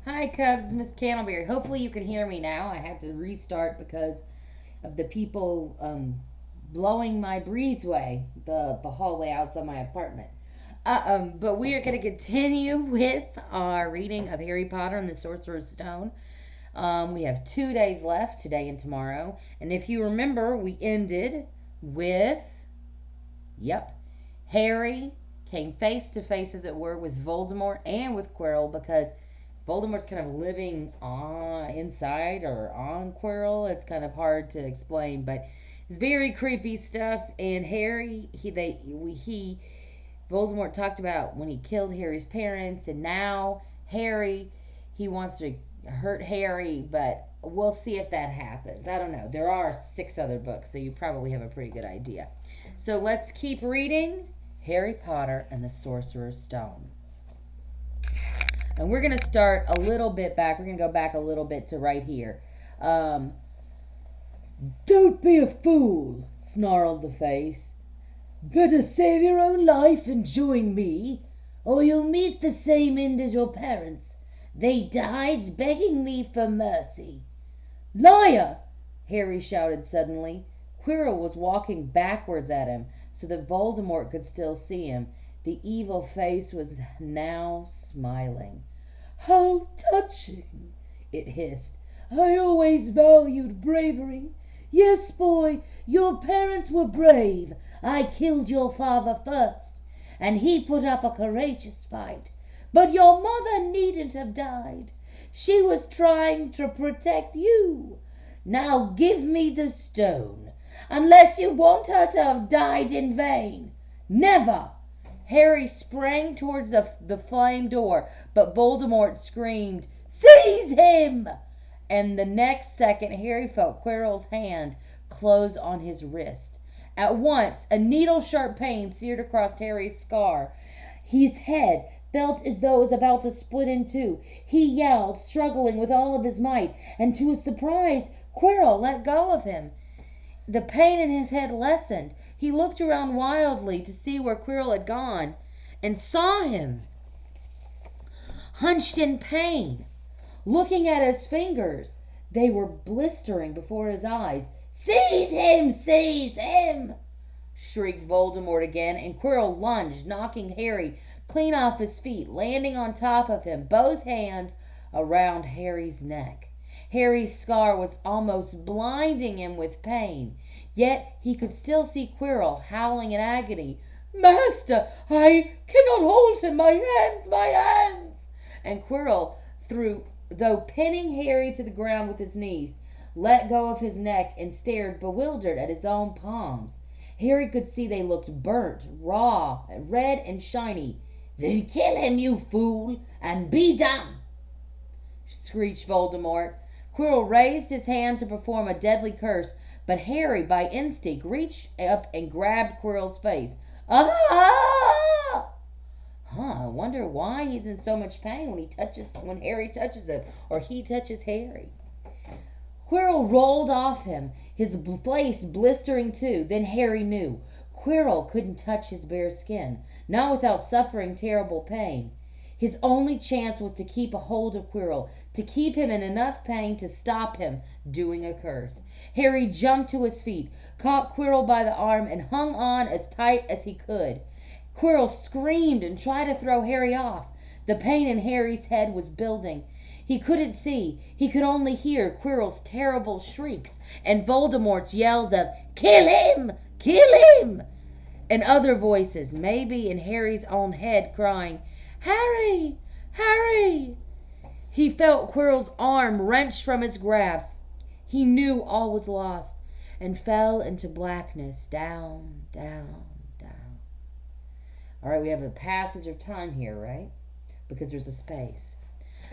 Hi, Cubs. It's Miss Candleberry. Hopefully, you can hear me now. I had to restart because of the people blowing my breezeway, the hallway outside my apartment. But we are going to continue with our reading of Harry Potter and the Sorcerer's Stone. We have 2 days left, today and tomorrow. And if you remember, we ended with, Harry came face to face, as it were, with Voldemort and with Quirrell because Voldemort's kind of living inside or on Quirrell. It's kind of hard to explain, but it's very creepy stuff. And Harry, Voldemort talked about when he killed Harry's parents, and now Harry, he wants to hurt Harry, but we'll see if that happens. I don't know. There are 6 other books, so you probably have a pretty good idea. So let's keep reading Harry Potter and the Sorcerer's Stone. And we're going to start a little bit back. We're going to go back a little bit to right here. Don't be a fool, snarled the face. Better save your own life and join me, or you'll meet the same end as your parents. They died begging me for mercy. Liar! Harry shouted suddenly. Quirrell was walking backwards at him so that Voldemort could still see him. The evil face was now smiling. How touching, it hissed. I always valued bravery. Yes, boy, your parents were brave. I killed your father first, and he put up a courageous fight. But your mother needn't have died. She was trying to protect you. Now give me the stone, unless you want her to have died in vain. Never! Harry sprang towards the flame door, but Voldemort screamed, Seize him! And the next second, Harry felt Quirrell's hand close on his wrist. At once, a needle-sharp pain seared across Harry's scar. His head felt as though it was about to split in two. He yelled, struggling with all of his might, and to his surprise, Quirrell let go of him. The pain in his head lessened. He looked around wildly to see where Quirrell had gone and saw him, hunched in pain, looking at his fingers. They were blistering before his eyes. Seize him! Seize him! Shrieked Voldemort again, and Quirrell lunged, knocking Harry clean off his feet, landing on top of him, both hands around Harry's neck. Harry's scar was almost blinding him with pain, yet he could still see Quirrell howling in agony. Master, I cannot hold him, my hands! And Quirrell, though pinning Harry to the ground with his knees, let go of his neck and stared bewildered at his own palms. Harry could see they looked burnt, raw, red, and shiny. Then kill him, you fool, and be done, screeched Voldemort. Quirrell raised his hand to perform a deadly curse, but Harry, by instinct, reached up and grabbed Quirrell's face. Ah! I wonder why he's in so much pain when Harry touches him, or he touches Harry. Quirrell rolled off him, his face blistering too. Then Harry knew. Quirrell couldn't touch his bare skin, not without suffering terrible pain. His only chance was to keep a hold of Quirrell, to keep him in enough pain to stop him doing a curse. Harry jumped to his feet, caught Quirrell by the arm, and hung on as tight as he could. Quirrell screamed and tried to throw Harry off. The pain in Harry's head was building. He couldn't see. He could only hear Quirrell's terrible shrieks and Voldemort's yells of, Kill him! Kill him! And other voices, maybe in Harry's own head, crying, Harry! Harry! He felt Quirrell's arm wrenched from his grasp. He knew all was lost and fell into blackness, down, down, down. All right, we have a passage of time here, right? Because there's a space.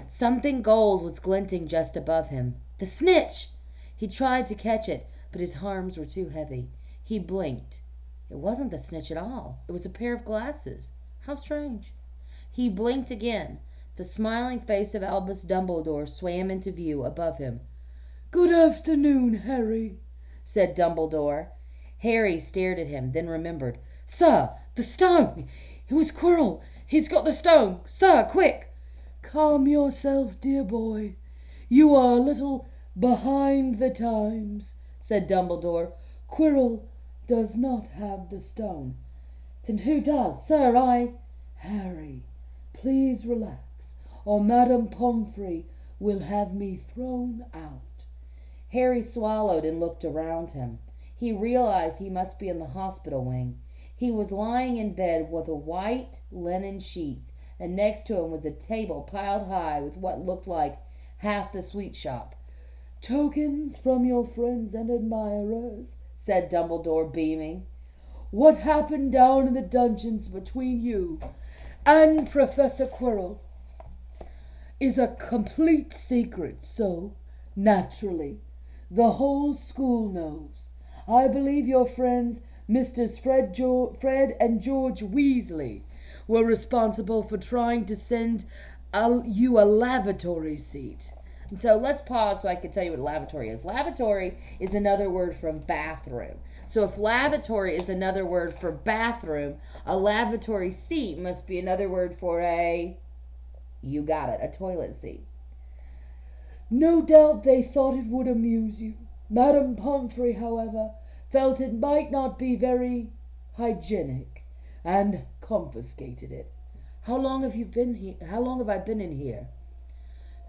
Something gold was glinting just above him. The snitch! He tried to catch it, but his arms were too heavy. He blinked. It wasn't the snitch at all. It was a pair of glasses. How strange. He blinked again. The smiling face of Albus Dumbledore swam into view above him. Good afternoon, Harry, said Dumbledore. Harry stared at him, then remembered. Sir, the stone! It was Quirrell. He's got the stone. Sir, quick! Calm yourself, dear boy. You are a little behind the times, said Dumbledore. Quirrell does not have the stone. Then who does? Sir, Harry, please relax, or Madame Pomfrey will have me thrown out. Harry swallowed and looked around him. He realized he must be in the hospital wing. He was lying in bed with a white linen sheets, and next to him was a table piled high with what looked like half the sweet shop. Tokens from your friends and admirers, said Dumbledore, beaming. What happened down in the dungeons between you and Professor Quirrell is a complete secret, so, naturally, the whole school knows. I believe your friends, Misters Fred and George Weasley, were responsible for trying to send you a lavatory seat. And so let's pause so I can tell you what lavatory is. Lavatory is another word from bathroom. So if lavatory is another word for bathroom, a lavatory seat must be another word for you got it, a toilet seat. No doubt they thought it would amuse you. Madame Pomfrey, however, felt it might not be very hygienic and confiscated it. How long have you been here? How long have I been in here?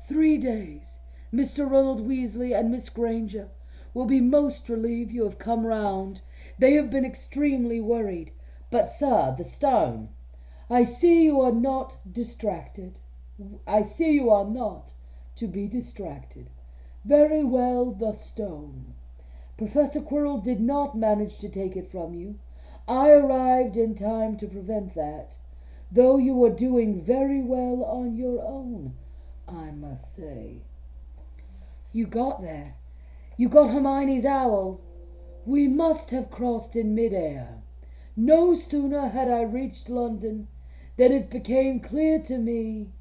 3 days. Mr. Ronald Weasley and Miss Granger will be most relieved you have come round. They have been extremely worried. But, sir, the stone. I see you are not distracted. I see you are not to be distracted. Very well, the stone. Professor Quirrell did not manage to take it from you. I arrived in time to prevent that, though you were doing very well on your own, I must say. You got there. You got Hermione's owl. We must have crossed in mid-air. No sooner had I reached London than it became clear to me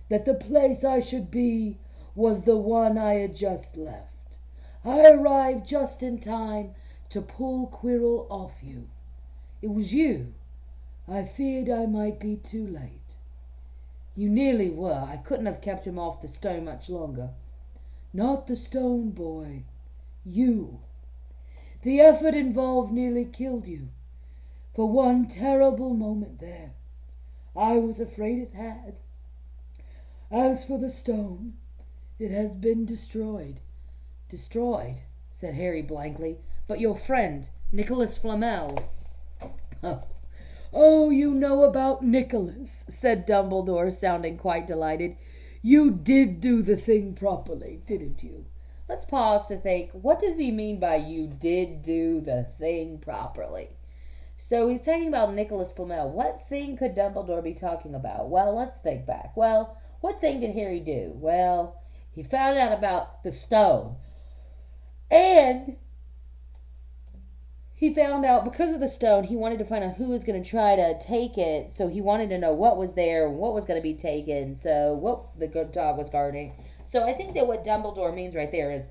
that the place I should be was the one I had just left. I arrived just in time to pull Quirrell off you. It was you. I feared I might be too late. You nearly were. I couldn't have kept him off the stone much longer. Not the stone, boy. You. The effort involved nearly killed you. For one terrible moment there, I was afraid it had. As for the stone, it has been destroyed. Destroyed, said Harry blankly. But your friend, Nicholas Flamel. Oh, you know about Nicholas, said Dumbledore, sounding quite delighted. You did do the thing properly, didn't you? Let's pause to think, what does he mean by you did do the thing properly? So he's talking about Nicholas Flamel. What thing could Dumbledore be talking about? Well, let's think back. Well, what thing did Harry do? Well, he found out about the stone. And he found out because of the stone, he wanted to find out who was going to try to take it. So he wanted to know what was there, what was going to be taken. So what the dog was guarding. So I think that what Dumbledore means right there is,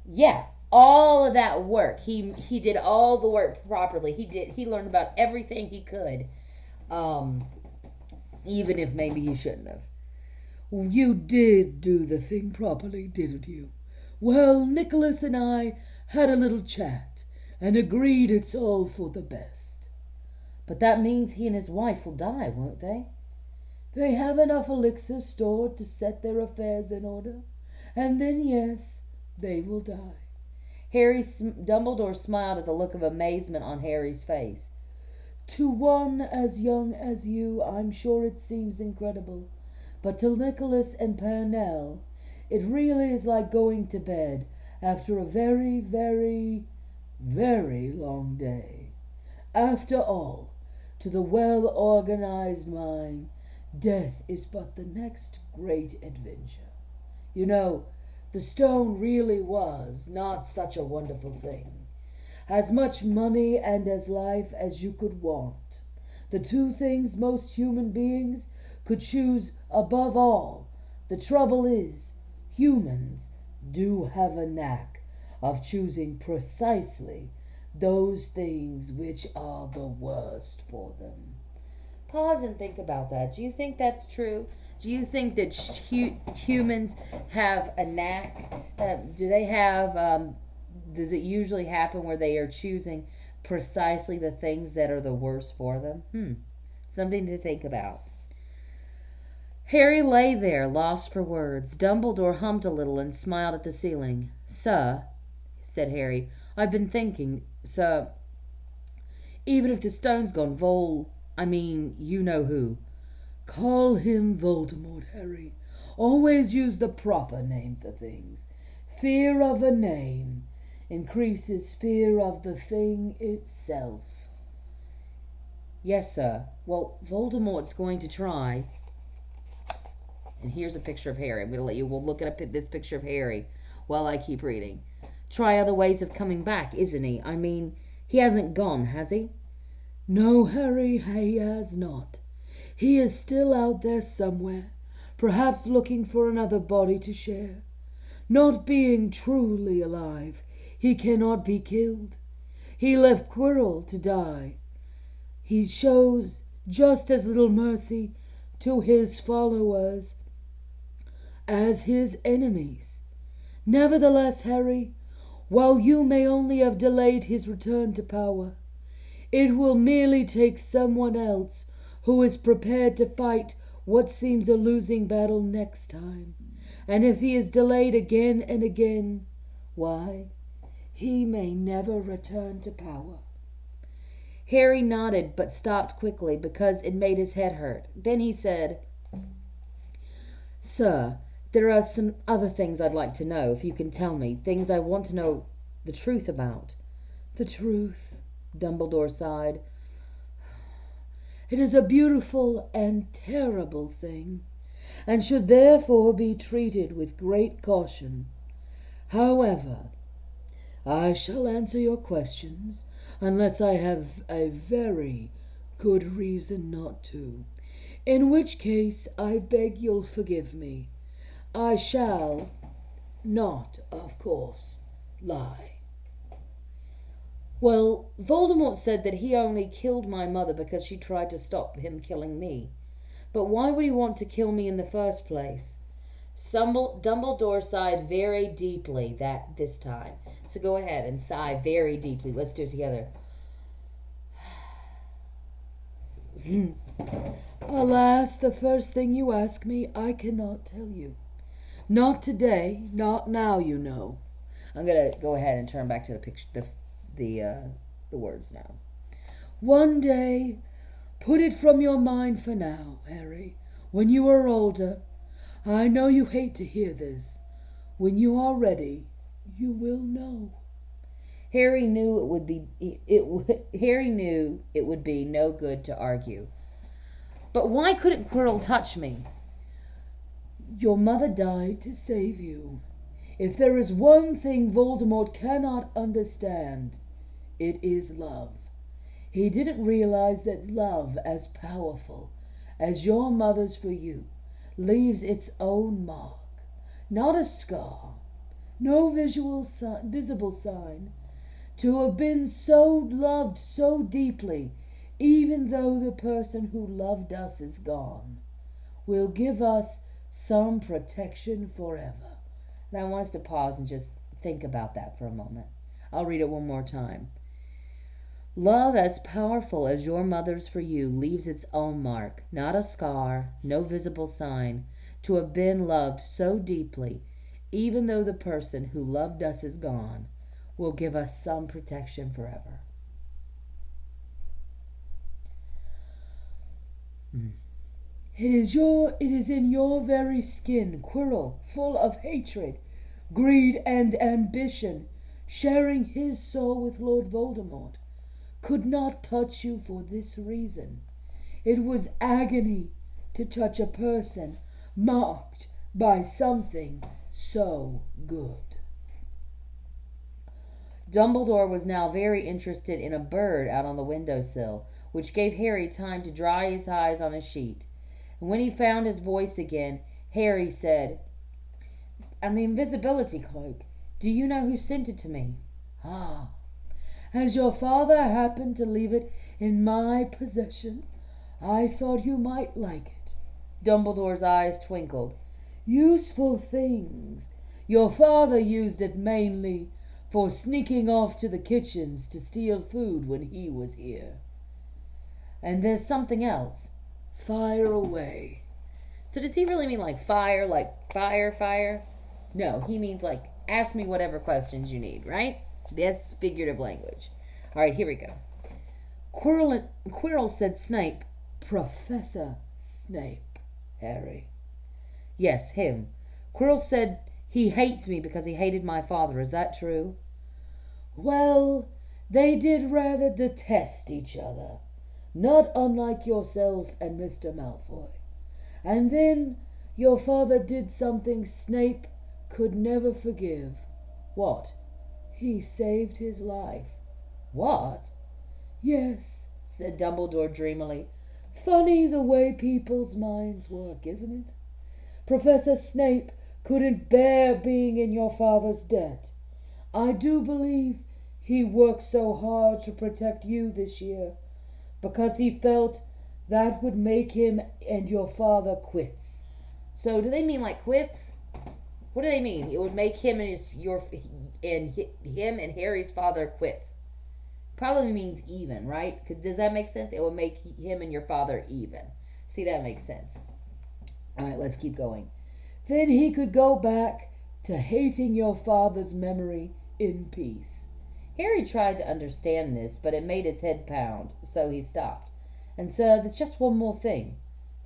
yeah, all of that work. He did all the work properly. He learned about everything he could. Even if maybe he shouldn't have. You did do the thing properly, didn't you? Well, Nicholas and I had a little chat and agreed it's all for the best. But that means he and his wife will die, won't they? They have enough elixir stored to set their affairs in order, and then, yes, they will die. Dumbledore smiled at the look of amazement on Harry's face. To one as young as you, I'm sure it seems incredible, but to Nicholas and Pernell, it really is like going to bed after a very, very, very long day. After all, to the well-organized mind, death is but the next great adventure. You know, the stone really was not such a wonderful thing. As much money and as life as you could want. The two things most human beings could choose above all. The trouble is, humans do have a knack of choosing precisely those things which are the worst for them. Pause and think about that. Do you think that's true? Do you think that humans have a knack? Do they have? Does it usually happen where they are choosing precisely the things that are the worst for them? Something to think about. Harry lay there, lost for words. Dumbledore hummed a little and smiled at the ceiling. "Sir," said Harry, "I've been thinking, sir, even if the stone's gone, you know who." Call him Voldemort, Harry. Always use the proper name for things. Fear of a name increases fear of the thing itself. "Yes, sir. Well, Voldemort's going to try." And here's a picture of Harry. I'm going to let you. We'll look at this picture of Harry while I keep reading. "Try other ways of coming back, isn't he? He hasn't gone, has he?" No, Harry, he has not. He is still out there somewhere, perhaps looking for another body to share. Not being truly alive, he cannot be killed. He left Quirrell to die. He shows just as little mercy to his followers as his enemies. Nevertheless, Harry, while you may only have delayed his return to power, it will merely take someone else who is prepared to fight what seems a losing battle next time. And if he is delayed again and again, why, he may never return to power. Harry nodded, but stopped quickly because it made his head hurt. Then he said, "Sir, there are some other things I'd like to know, if you can tell me. Things I want to know the truth about." "The truth," Dumbledore sighed. "It is a beautiful and terrible thing, and should therefore be treated with great caution. However, I shall answer your questions unless I have a very good reason not to, in which case I beg you'll forgive me. I shall not, of course, lie." "Well, Voldemort said that he only killed my mother because she tried to stop him killing me. But why would he want to kill me in the first place?" Dumbledore sighed very deeply this time. So go ahead and sigh very deeply. Let's do it together. "Alas, the first thing you ask me, I cannot tell you. Not today, not now, you know." I'm gonna go ahead and turn back to the picture, the words now. "One day, put it from your mind for now, Harry. When you are older, I know you hate to hear this. When you are ready, you will know." Harry knew it would be no good to argue. "But why couldn't Quirrell touch me?" "Your mother died to save you. If there is one thing Voldemort cannot understand, it is love. He didn't realize that love as powerful as your mother's for you leaves its own mark, not a scar, no visible sign, to have been so loved so deeply, even though the person who loved us is gone, will give us some protection forever." Now I want us to pause and just think about that for a moment. I'll read it one more time. "Love as powerful as your mother's for you leaves its own mark, not a scar, no visible sign, to have been loved so deeply, even though the person who loved us is gone, will give us some protection forever." It is in your very skin, Quirrell, full of hatred, greed, and ambition, sharing his soul with Lord Voldemort, could not touch you for this reason. It was agony to touch a person marked by something so good. Dumbledore was now very interested in a bird out on the windowsill, which gave Harry time to dry his eyes on a sheet. And when he found his voice again, Harry said, "And the invisibility cloak, do you know who sent it to me?" "Ah, as your father happened to leave it in my possession, I thought you might like it. Dumbledore's eyes twinkled. Useful things. Your father used it mainly for sneaking off to the kitchens to steal food when he was here. And there's something else. Fire away. So does he really mean like fire, fire? No, he means like ask me whatever questions you need, right? That's figurative language. All right, here we go. Quirrell said Snape. Professor Snape, Harry. Yes, him. Quirrell said he hates me because he hated my father. Is that true? Well, they did rather detest each other, not unlike yourself and Mr. Malfoy. And then your father did something Snape could never forgive. What? He saved his life. What? Yes, said Dumbledore dreamily. Funny the way people's minds work, isn't it? Professor Snape couldn't bear being in your father's debt. I do believe he worked so hard to protect you this year because he felt that would make him and your father quits. So do they mean like quits? What do they mean? It would make him and him and Harry's father quits. Probably means even, right? Because does that make sense? It would make him and your father even. See, that makes sense. All right, let's keep going. Then he could go back to hating your father's memory in peace. Harry tried to understand this, but it made his head pound, so he stopped. And said, there's just one more thing.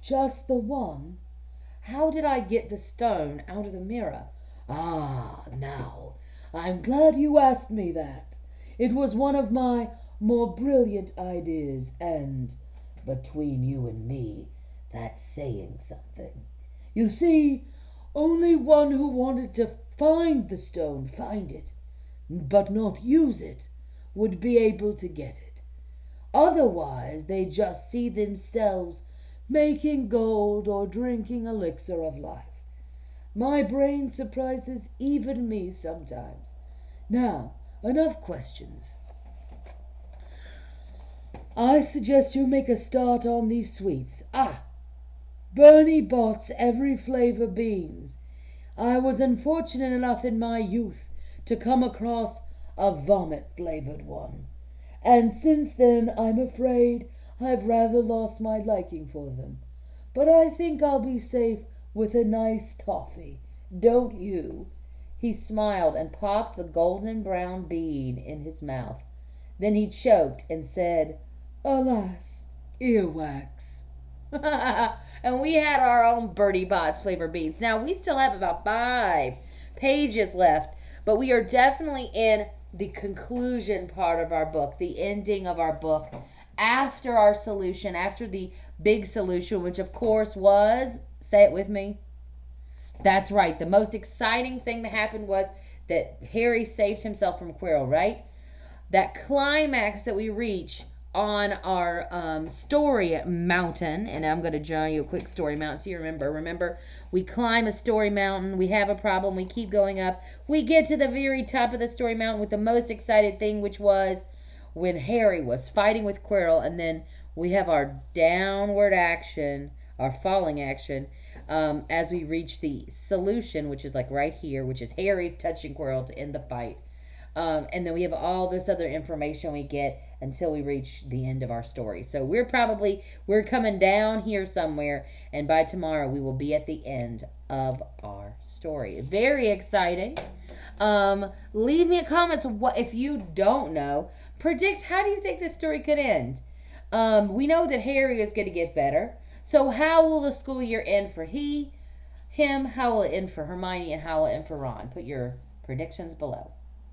Just the one? How did I get the stone out of the mirror? Ah, now, I'm glad you asked me that. It was one of my more brilliant ideas, and between you and me, that's saying something. You see, only one who wanted to find the stone find it, but not use it, would be able to get it. Otherwise, they just see themselves making gold or drinking elixir of life. My brain surprises even me sometimes. Now, enough questions. I suggest you make a start on these sweets. Bernie bots every flavor beans. I was unfortunate enough in my youth to come across a vomit-flavored one. And since then, I'm afraid I've rather lost my liking for them. But I think I'll be safe with a nice toffee. Don't you? He smiled and popped the golden brown bean in his mouth. Then he choked and said, Alas, earwax. And we had our own Bertie Bott's flavor beans. Now, we still have about 5 pages left, but we are definitely in the conclusion part of our book, the ending of our book, after our solution, after the big solution, which of course was, say it with me. That's right. The most exciting thing that happened was that Harry saved himself from Quirrell, right? That climax that we reach on our story mountain, and I'm going to draw you a quick story mountain so you remember we climb a story mountain, we have a problem, we keep going up, we get to the very top of the story mountain with the most excited thing, which was when Harry was fighting with Quirrell, and then we have our downward action, our falling action, as we reach the solution, which is like right here, which is Harry's touching Quirrell to end the fight. And then we have all this other information we get until we reach the end of our story. So we're coming down here somewhere, and by tomorrow we will be at the end of our story. Very exciting. Leave me a comment. So what if you don't know? Predict, how do you think this story could end? We know that Harry is going to get better. So how will the school year end for him? How will it end for Hermione? And how will it end for Ron? Put your predictions below.